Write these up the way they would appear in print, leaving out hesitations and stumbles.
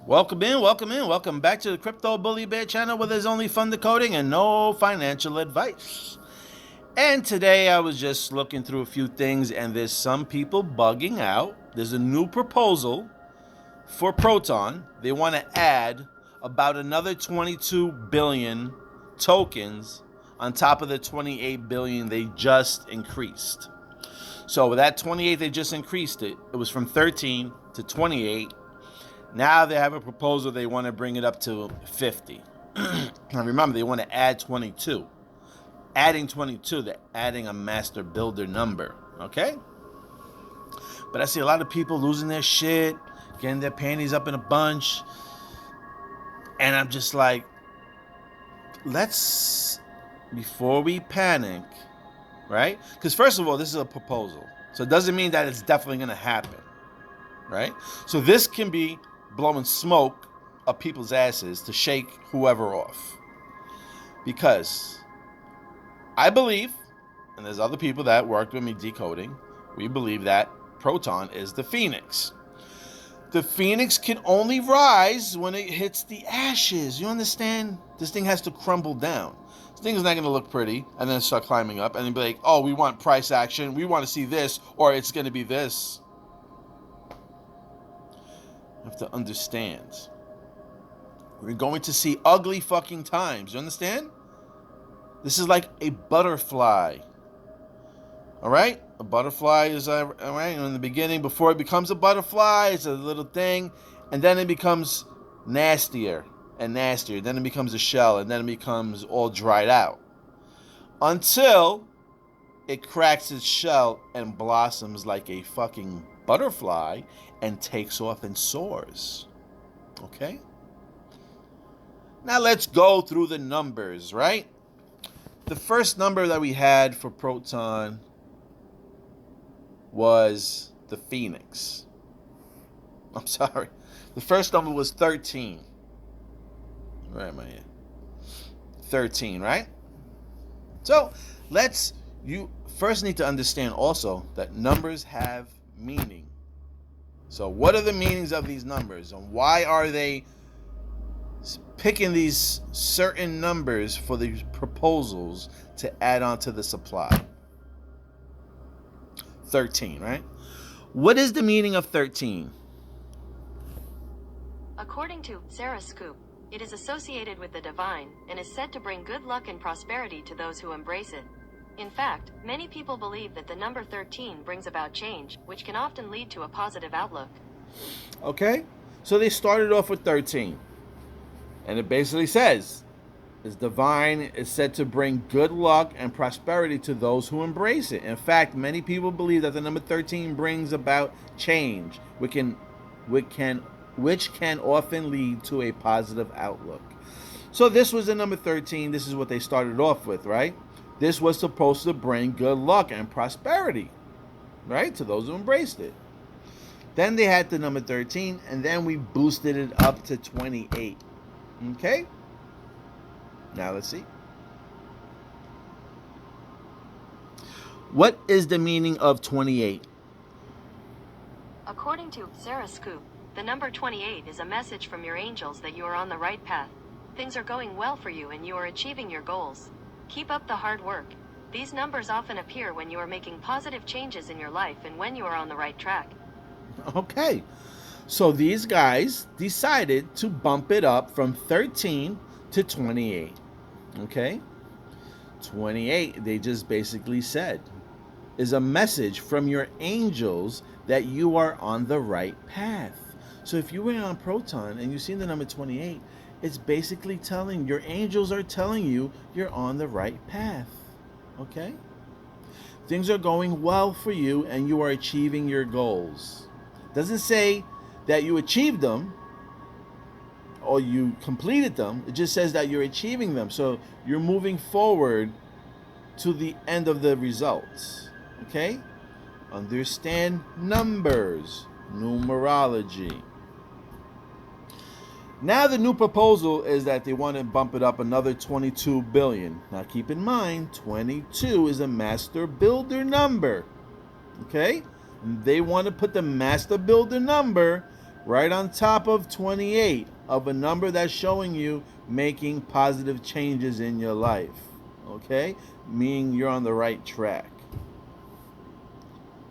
Welcome in, welcome in, welcome back to the Crypto Bully Bear channel where there's only fun decoding and no financial advice. And today I was just looking through a few things and there's some people bugging out. There's a new proposal for Proton. They want to add about another 22 billion tokens on top of the 28 billion they just increased. So with that 28 they just increased it was from 13 to 28. Now they have a proposal, they want to bring it up to 50. Now remember, they want to add 22. Adding 22, they're adding a master builder number, okay? But I see a lot of people losing their shit, getting their panties up in a bunch. And I'm just like, before we panic, right? Because first of all, this is a proposal. So it doesn't mean that it's definitely going to happen, right? So this can be blowing smoke up people's asses to shake whoever off. Because I believe, and there's other people that worked with me decoding, we believe that Proton is the phoenix. The phoenix can only rise when it hits the ashes. You understand? This thing has to crumble down. This thing is not going to look pretty and then start climbing up and then be like, oh, we want price action. We want to see this, or it's going to be this. You have to understand. We're going to see ugly fucking times. You understand? This is like a butterfly. Alright? A butterfly is, alright, in the beginning, before it becomes a butterfly, it's a little thing, and then it becomes nastier and nastier. Then it becomes a shell, and then it becomes all dried out. Until it cracks its shell and blossoms like a fucking butterfly and takes off and soars. Okay? Now let's go through the numbers, right? The first number that we had for Proton was the Phoenix. I'm sorry. The first number was 13. Where am I at? 13, right? So you first need to understand also that numbers have meaning. So what are the meanings of these numbers and why are they picking these certain numbers for these proposals to add on to the supply? 13, right? What is the meaning of 13? According to Sarah Scoop, it is associated with the divine and is said to bring good luck and prosperity to those who embrace it. In fact, many people believe that the number 13 brings about change, which can often lead to a positive outlook. Okay, so they started off with 13. And it basically says, "Is divine is said to bring good luck and prosperity to those who embrace it." In fact, many people believe that the number 13 brings about change, which can often lead to a positive outlook. So this was the number 13. This is what they started off with, right? This was supposed to bring good luck and prosperity, right, to those who embraced it. Then they had the number 13, and then we boosted it up to 28. Okay? Now let's see. What is the meaning of 28? According to Sarah Scoop, the number 28 is a message from your angels that you are on the right path. Things are going well for you and you are achieving your goals. Keep up the hard work. These numbers often appear when you are making positive changes in your life and when you are on the right track. Okay. So these guys decided to bump it up from 13 to 28. Okay? 28, they just basically said, is a message from your angels that you are on the right path. So if you went on Proton and you've seen the number 28, it's basically telling, your angels are telling you you're on the right path. Okay? Things are going well for you and you are achieving your goals. Doesn't say that you achieved them or you completed them. It just says that you're achieving them. So you're moving forward to the end of the results. Okay? Understand numbers, numerology. Now the new proposal is that they want to bump it up another 22 billion. Now keep in mind, 22 is a master builder number. Okay? They want to put the master builder number right on top of 28 of a number that's showing you making positive changes in your life. Okay? Meaning you're on the right track.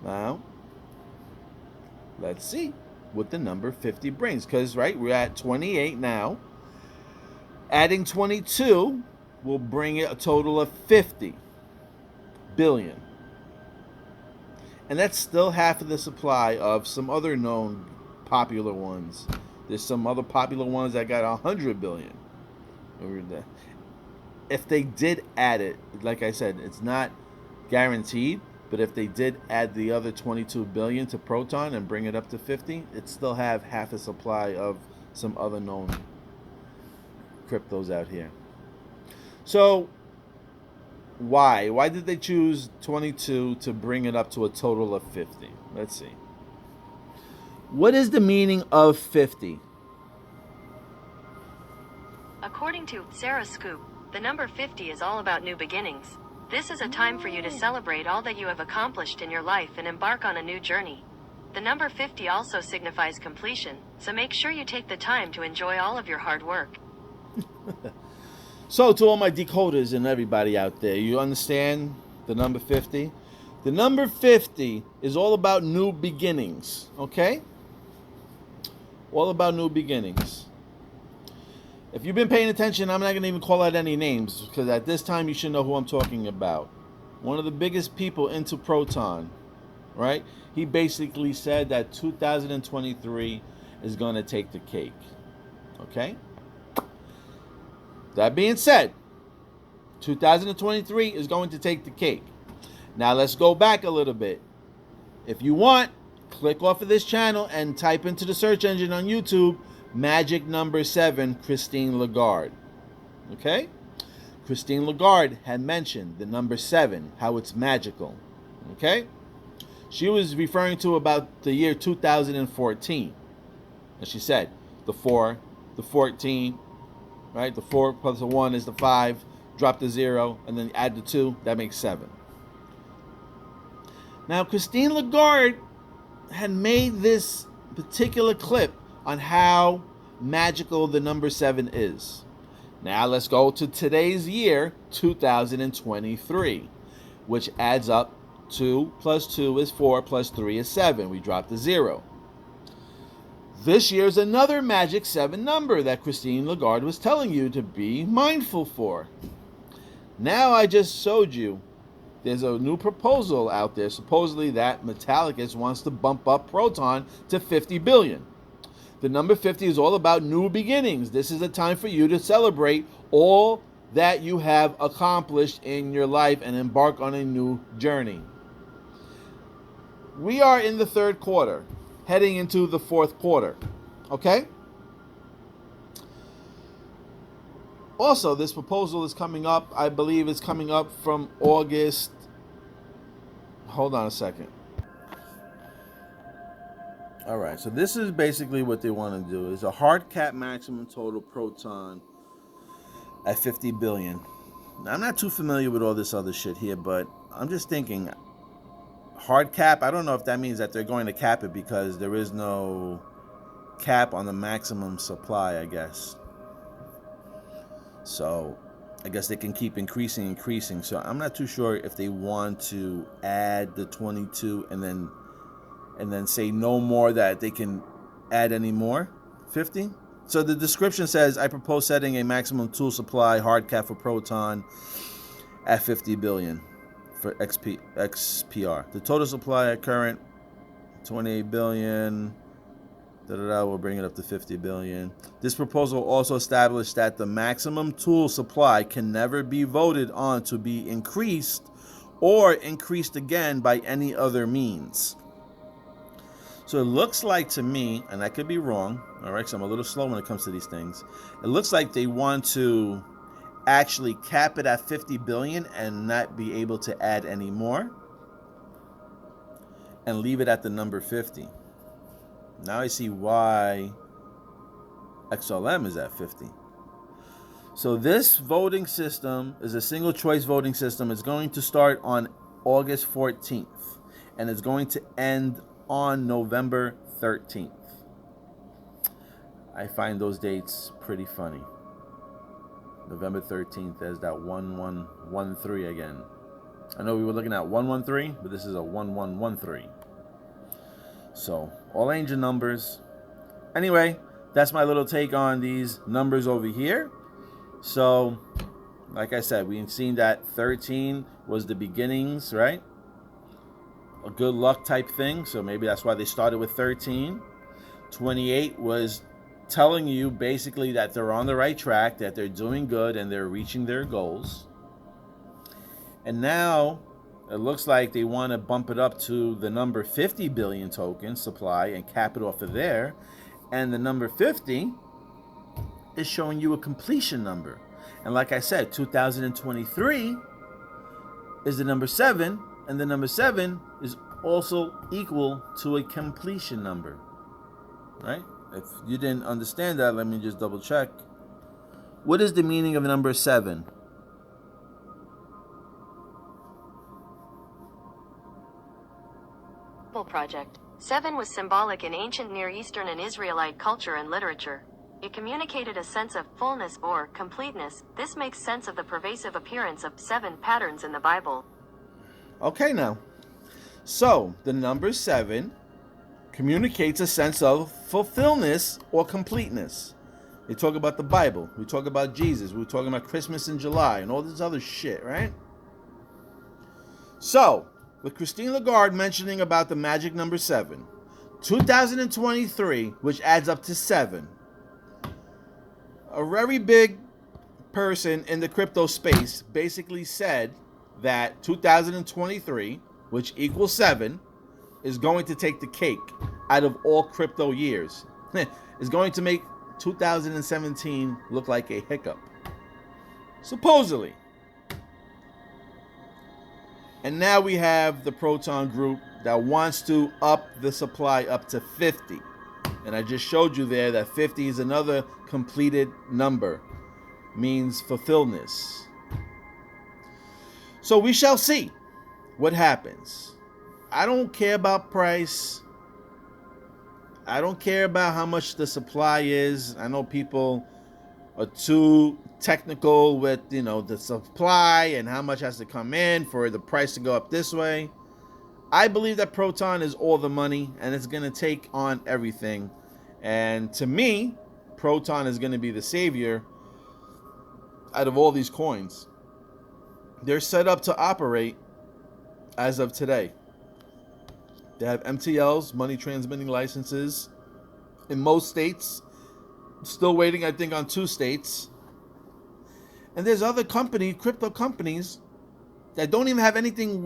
Now, let's see what the number 50 brings. Because, right, we're at 28 now. Adding 22 will bring it a total of 50 billion. And that's still half of the supply of some other known popular ones. There's some other popular ones that got 100 billion. If they did add it, like I said, it's not guaranteed, but if they did add the other 22 billion to Proton and bring it up to 50, it'd still have half the supply of some other known cryptos out here. So why? Why did they choose 22 to bring it up to a total of 50? Let's see. What is the meaning of 50? According to Sarah Scoop, the number 50 is all about new beginnings. This is a time for you to celebrate all that you have accomplished in your life and embark on a new journey. The number 50 also signifies completion, so make sure you take the time to enjoy all of your hard work. So, to all my decoders and everybody out there, you understand the number 50? The number 50 is all about new beginnings, okay? All about new beginnings. If you've been paying attention, I'm not going to even call out any names, because at this time you should know who I'm talking about. One of the biggest people into Proton, right? He basically said that 2023 is going to take the cake, okay? That being said, 2023 is going to take the cake. Now let's go back a little bit. If you want, click off of this channel and type into the search engine on YouTube, Magic number 7, Christine Lagarde. Okay? Christine Lagarde had mentioned the number 7, how it's magical. Okay? She was referring to about the year 2014. And she said, the 4, the 14, right? The 4 plus the 1 is the 5. Drop the 0, and then add the 2. That makes 7. Now, Christine Lagarde had made this particular clip on how magical the number 7 is. Now, let's go to today's year, 2023, which adds up 2 plus 2 is 4 plus 3 is 7. We drop the 0. This year's another magic 7 number that Christine Lagarde was telling you to be mindful for. Now I just showed you there's a new proposal out there, supposedly that Metallicus wants to bump up Proton to 50 billion. The number 50 is all about new beginnings. This is a time for you to celebrate all that you have accomplished in your life and embark on a new journey. We are in the 3rd quarter, heading into the 4th quarter. Okay? Also, this proposal is coming up, I believe it's coming up from August. Hold on a second. All right, so this is basically what they want to do. Is a hard cap maximum total Proton at 50 billion. Now, I'm not too familiar with all this other shit here, but I'm just thinking hard cap, I don't know if that means that they're going to cap it because there is no cap on the maximum supply, I guess. So I guess they can keep increasing. So I'm not too sure if they want to add the 22 and then say no more that they can add any more. 50. So the description says, I propose setting a maximum tool supply hard cap for Proton at 50 billion for XPR. The total supply at current 28 billion. We'll bring it up to 50 billion. This proposal also established that the maximum tool supply can never be voted on to be increased or increased again by any other means. So it looks like to me, and I could be wrong, all right, so I'm a little slow when it comes to these things. It looks like they want to actually cap it at 50 billion and not be able to add any more and leave it at the number 50. Now I see why XLM is at 50. So this voting system is a single choice voting system. It's going to start on August 14th and it's going to end on November 13th. I find those dates pretty funny. November 13th as that 1113 again. I know we were looking at 113, but this is a 1113. So, all angel numbers. Anyway, that's my little take on these numbers over here. So, like I said, we've seen that 13 was the beginnings, right? A good luck type thing. So maybe that's why they started with 13. 28 was telling you basically that they're on the right track, that they're doing good, and they're reaching their goals. And now it looks like they want to bump it up to the number 50 billion token supply and cap it off of there. And the number 50 is showing you a completion number. And like I said, 2023 is the number 7, and the number 7 is also equal to a completion number. Right? If you didn't understand that, let me just double check. What is the meaning of number 7? Project. 7 was symbolic in ancient Near Eastern and Israelite culture and literature. It communicated a sense of fullness or completeness. This makes sense of the pervasive appearance of 7 patterns in the Bible. Okay, now. So, the number 7 communicates a sense of fulfillment or completeness. They talk about the Bible. We talk about Jesus. We're talking about Christmas in July and all this other shit, right? So, with Christine Lagarde mentioning about the magic number 7, 2023, which adds up to 7, a very big person in the crypto space basically said that 2023, which equals 7, is going to take the cake out of all crypto years. It's going to make 2017 look like a hiccup. Supposedly. And now we have the Proton group that wants to up the supply up to 50. And I just showed you there that 50 is another completed number. Means fulfillment. So we shall see what happens. I don't care about price. I don't care about how much the supply is. I know people are too technical with, the supply and how much has to come in for the price to go up this way. I believe that Proton is all the money and it's going to take on everything. And to me, Proton is going to be the savior out of all these coins. They're set up to operate as of today. They have MTLs, money transmitting licenses, in most states. Still waiting, I think, on 2 states. And there's other crypto companies, that don't even have anything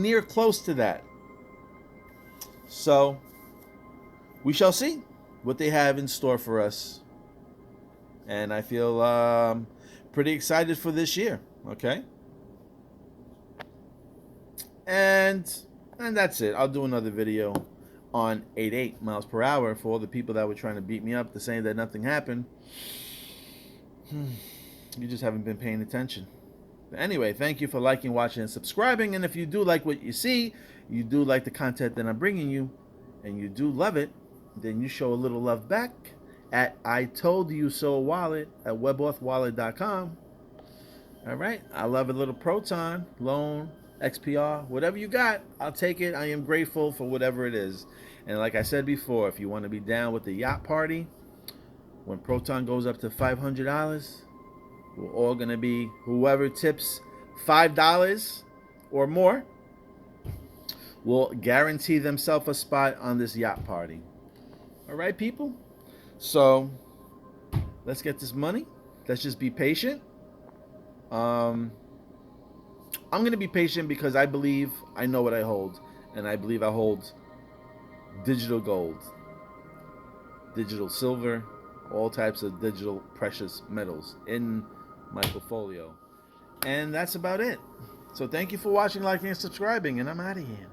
near close to that. So, we shall see what they have in store for us. And I feel pretty excited for this year, okay? And that's it. I'll do another video on 88 miles per hour for all the people that were trying to beat me up to saying that nothing happened. You just haven't been paying attention. But anyway, thank you for liking, watching, and subscribing. And if you do like what you see, you do like the content that I'm bringing you, and you do love it, then you show a little love back at I Told You So Wallet at weboffwallet.com. All right. I love a little Proton, loan, XPR, whatever you got, I'll take it. I am grateful for whatever it is. And like I said before, if you want to be down with the yacht party, when Proton goes up to $500, we're all going to be, whoever tips $5 or more will guarantee themselves a spot on this yacht party. All right, people? So let's get this money. Let's just be patient. I'm going to be patient because I believe I know what I hold. And I believe I hold digital gold, digital silver, all types of digital precious metals in my portfolio. And that's about it. So thank you for watching, liking, and subscribing. And I'm out of here.